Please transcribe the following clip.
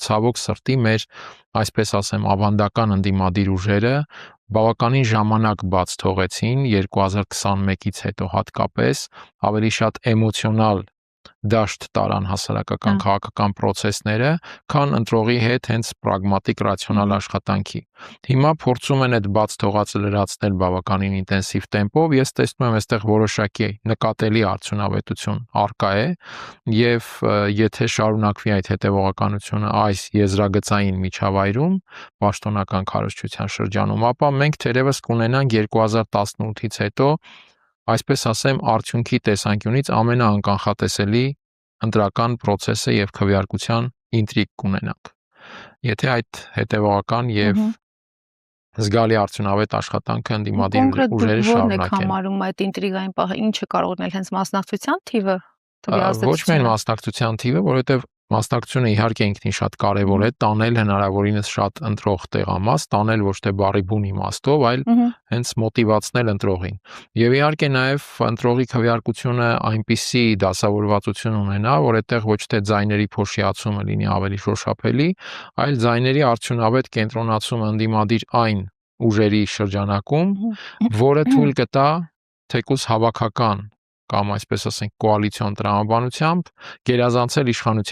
ցավոք սրտի մեր, այսպես ասեմ, ավանդական ընդդիմադիր ուժերը բավականին ժամանակ բաց թողեցին 2021-ից հետո հատկապես ավելի շատ էմոցիոնալ դաշտ տարան հասարակական քաղաքական process-ները, քան ընտրողի հետ հենց պրագմատիկ ռացիոնալ աշխատանքի։ Հիմա փորձում են այդ բաց թողածը լրացնել բավականին ինտենսիվ տեմպով, ես տեսնում եմ այստեղ որոշակի նկատելի արդյունավետություն առկա է, եւ եթե շարունակվի այդ հետևողականությունը այս եզրագծային միջավայրում, պաշտոնական քարոզչության շրջանում, ապա մենք թերևս կունենանք 2018-ից հետո այսպես ասեմ, արդյունքի տեսանկյունից ամենաանկանխատեսելի ընտրական process-ը եւ քվեարկության ինտրիգ կունենանք։ Եթե այդ հետևողական եւ զգալի արդյունավետ աշխատանքը ընդդիմադիր ուժերը շարունակեն։ Ո՞րն եք համարում այդ ինտրիգային պահը, ինչը կարող է հենց մասնակցության թիվը, ոչ միայն մասնակցության թիվը, որովհետեւ մասնակցությունը իհարկե ինքնին շատ կարևոր է, տանել հնարավորինս շատ ընտրող տեղամաս, տանել ոչ թե բառի բուն իմաստով, այլ հենց մոտիվացնել ընտրողին։ Եվ իհարկե նաև ընտրողի քվեարկությունը այնպիսի դասավորվածություն ունենա, որ այդտեղ ոչ թե ձայների փոշիացումը լինի ավելի շոշափելի, այլ ձայների արդյունավետ կենտրոնացումը ընդդիմադիր այն ուժերի շրջանակում, որը թույլ կտա թեկուզ հավաքական կամ այսպես ասենք կոալիցիոն տրամաբանությամբ գերազանցել իշխանության